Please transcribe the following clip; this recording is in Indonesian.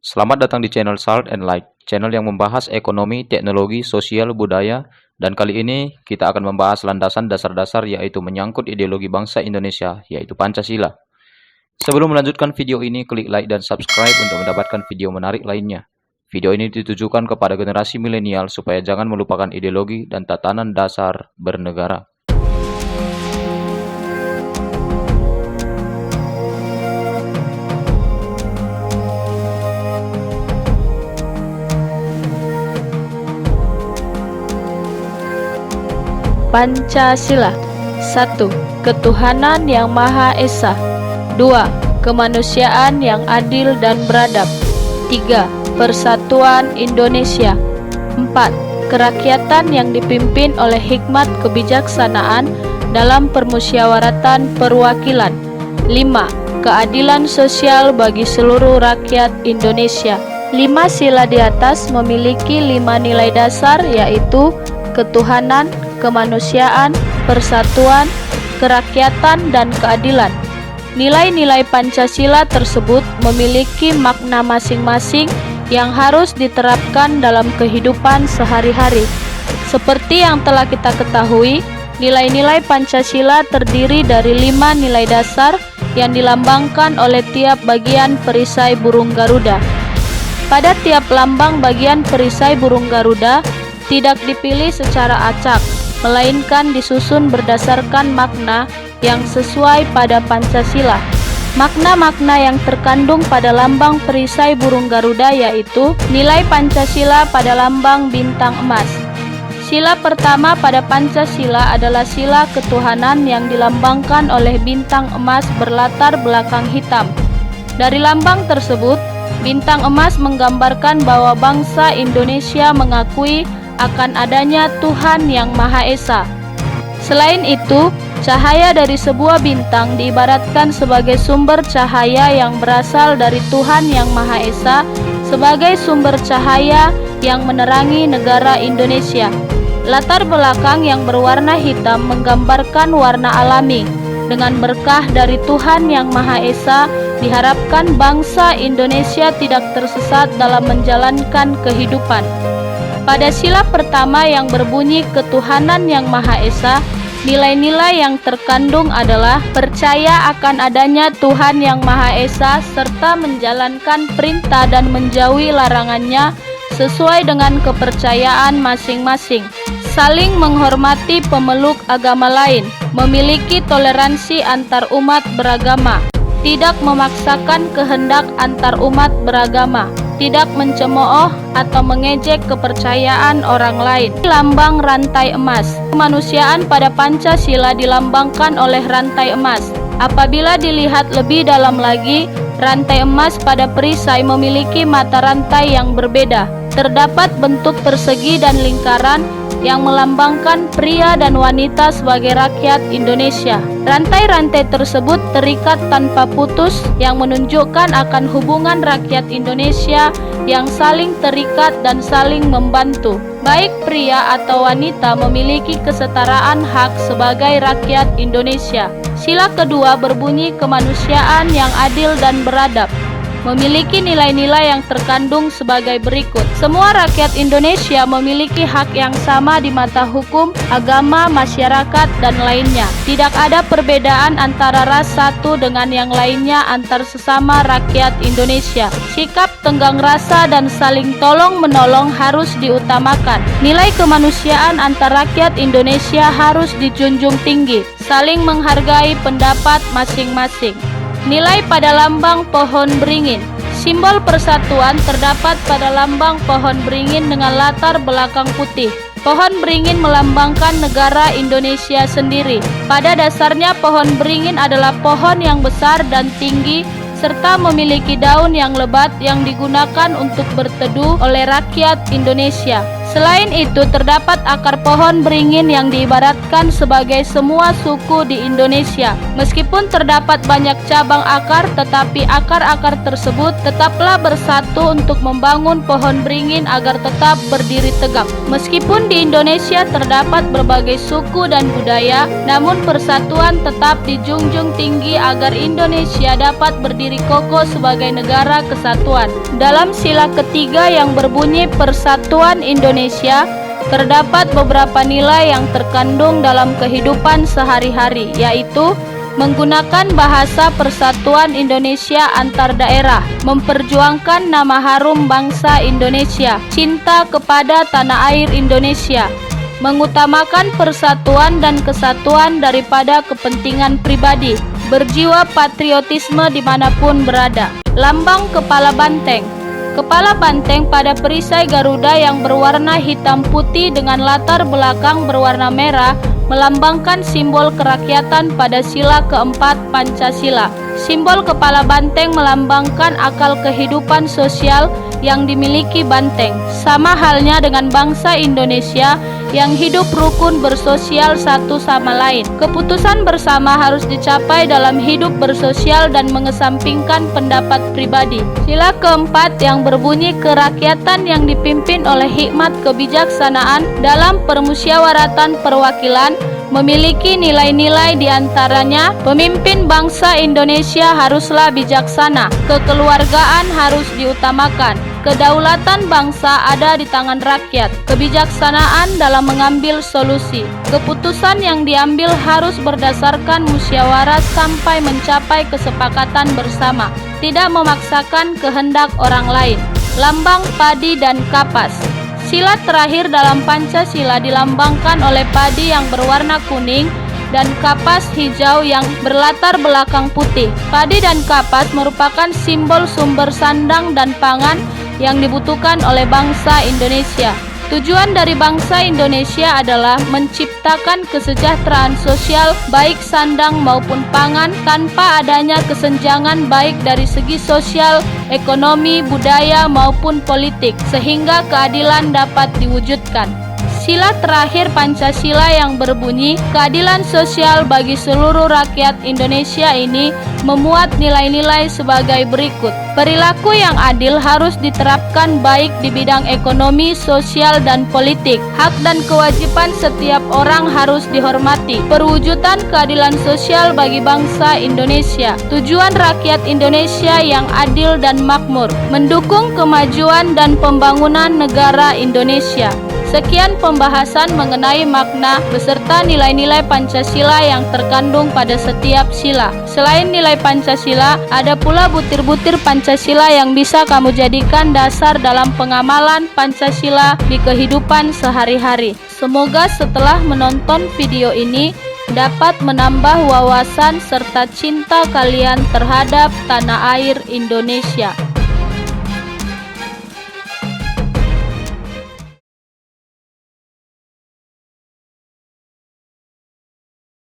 Selamat datang di channel Salt and Light, channel yang membahas ekonomi, teknologi, sosial, budaya, dan kali ini kita akan membahas landasan dasar-dasar yaitu menyangkut ideologi bangsa Indonesia, yaitu Pancasila. Sebelum melanjutkan video ini, klik like dan subscribe untuk mendapatkan video menarik lainnya. Video ini ditujukan kepada generasi milenial supaya jangan melupakan ideologi dan tatanan dasar bernegara. Pancasila. 1. Ketuhanan yang Maha Esa. 2. Kemanusiaan yang adil dan beradab. 3. Persatuan Indonesia. 4. Kerakyatan yang dipimpin oleh hikmat kebijaksanaan dalam permusyawaratan perwakilan. 5. Keadilan sosial bagi seluruh rakyat Indonesia. 5 sila di atas memiliki 5 nilai dasar, yaitu ketuhanan, kemanusiaan, persatuan, kerakyatan, dan keadilan. Nilai-nilai Pancasila tersebut memiliki makna masing-masing yang harus diterapkan dalam kehidupan sehari-hari. Seperti yang telah kita ketahui, nilai-nilai Pancasila terdiri dari 5 nilai dasar yang dilambangkan oleh tiap bagian perisai burung Garuda. Pada tiap lambang bagian perisai burung Garuda tidak dipilih secara acak, melainkan disusun berdasarkan makna yang sesuai pada Pancasila. Makna-makna yang terkandung pada lambang perisai burung Garuda yaitu nilai Pancasila pada lambang bintang emas. Sila pertama pada Pancasila adalah sila ketuhanan yang dilambangkan oleh bintang emas berlatar belakang hitam. Dari lambang tersebut, bintang emas menggambarkan bahwa bangsa Indonesia mengakui akan adanya Tuhan yang Maha Esa. Selain itu, cahaya dari sebuah bintang diibaratkan sebagai sumber cahaya yang berasal dari Tuhan yang Maha Esa sebagai sumber cahaya yang menerangi negara Indonesia. Latar belakang yang berwarna hitam menggambarkan warna alami. Dengan berkah dari Tuhan yang Maha Esa, diharapkan bangsa Indonesia tidak tersesat dalam menjalankan kehidupan. Pada sila pertama yang berbunyi ketuhanan yang Maha Esa, nilai-nilai yang terkandung adalah percaya akan adanya Tuhan yang Maha Esa serta menjalankan perintah dan menjauhi larangannya sesuai dengan kepercayaan masing-masing. Saling menghormati pemeluk agama lain, memiliki toleransi antar umat beragama, tidak memaksakan kehendak antar umat beragama, tidak mencemooh atau mengejek kepercayaan orang lain. Lambang rantai emas. Kemanusiaan pada Pancasila dilambangkan oleh rantai emas. Apabila dilihat lebih dalam lagi, rantai emas pada perisai memiliki mata rantai yang berbeda. Terdapat bentuk persegi dan lingkaran yang melambangkan pria dan wanita sebagai rakyat Indonesia. Rantai-rantai tersebut terikat tanpa putus yang menunjukkan akan hubungan rakyat Indonesia yang saling terikat dan saling membantu. Baik pria atau wanita memiliki kesetaraan hak sebagai rakyat Indonesia. Sila kedua berbunyi kemanusiaan yang adil dan beradab, memiliki nilai-nilai yang terkandung sebagai berikut. Semua rakyat Indonesia memiliki hak yang sama di mata hukum, agama, masyarakat, dan lainnya. Tidak ada perbedaan antara ras satu dengan yang lainnya antar sesama rakyat Indonesia. Sikap tenggang rasa dan saling tolong-menolong harus diutamakan. Nilai kemanusiaan antar rakyat Indonesia harus dijunjung tinggi, saling menghargai pendapat masing-masing. Nilai pada lambang pohon beringin. Simbol persatuan terdapat pada lambang pohon beringin dengan latar belakang putih. Pohon beringin melambangkan negara Indonesia sendiri. Pada dasarnya pohon beringin adalah pohon yang besar dan tinggi serta memiliki daun yang lebat yang digunakan untuk berteduh oleh rakyat Indonesia. Selain itu, terdapat akar pohon beringin yang diibaratkan sebagai semua suku di Indonesia. Meskipun terdapat banyak cabang akar, tetapi akar-akar tersebut tetaplah bersatu untuk membangun pohon beringin agar tetap berdiri tegak. Meskipun di Indonesia terdapat berbagai suku dan budaya, namun persatuan tetap dijunjung tinggi agar Indonesia dapat berdiri kokoh sebagai negara kesatuan. Dalam sila ketiga yang berbunyi Persatuan Indonesia, terdapat beberapa nilai yang terkandung dalam kehidupan sehari-hari, yaitu menggunakan bahasa persatuan Indonesia antar daerah, memperjuangkan nama harum bangsa Indonesia, cinta kepada tanah air Indonesia, mengutamakan persatuan dan kesatuan daripada kepentingan pribadi, berjiwa patriotisme dimanapun berada. Lambang kepala banteng. Kepala banteng pada perisai Garuda yang berwarna hitam putih dengan latar belakang berwarna merah melambangkan simbol kerakyatan pada sila keempat Pancasila. Simbol kepala banteng melambangkan akal kehidupan sosial yang dimiliki banteng, sama halnya dengan bangsa Indonesia yang hidup rukun bersosial satu sama lain. Keputusan bersama harus dicapai dalam hidup bersosial dan mengesampingkan pendapat pribadi. Sila keempat yang berbunyi kerakyatan yang dipimpin oleh hikmat kebijaksanaan dalam permusyawaratan perwakilan memiliki nilai-nilai diantaranya pemimpin bangsa Indonesia haruslah bijaksana, kekeluargaan harus diutamakan, kedaulatan bangsa ada di tangan rakyat, kebijaksanaan dalam mengambil solusi. Keputusan yang diambil harus berdasarkan musyawarah sampai mencapai kesepakatan bersama, tidak memaksakan kehendak orang lain. Lambang padi dan kapas. Sila terakhir dalam Pancasila dilambangkan oleh padi yang berwarna kuning dan kapas hijau yang berlatar belakang putih. Padi dan kapas merupakan simbol sumber sandang dan pangan yang dibutuhkan oleh bangsa Indonesia. Tujuan dari bangsa Indonesia adalah menciptakan kesejahteraan sosial baik sandang maupun pangan tanpa adanya kesenjangan baik dari segi sosial, ekonomi, budaya maupun politik, sehingga keadilan dapat diwujudkan. Sila terakhir Pancasila yang berbunyi keadilan sosial bagi seluruh rakyat Indonesia ini memuat nilai-nilai sebagai berikut. Perilaku yang adil harus diterapkan baik di bidang ekonomi, sosial, dan politik. Hak dan kewajiban setiap orang harus dihormati. Perwujudan keadilan sosial bagi bangsa Indonesia. Tujuan rakyat Indonesia yang adil dan makmur. Mendukung kemajuan dan pembangunan negara Indonesia. Sekian pembahasan mengenai makna beserta nilai-nilai Pancasila yang terkandung pada setiap sila. Selain nilai Pancasila, ada pula butir-butir Pancasila yang bisa kamu jadikan dasar dalam pengamalan Pancasila di kehidupan sehari-hari. Semoga setelah menonton video ini dapat menambah wawasan serta cinta kalian terhadap tanah air Indonesia.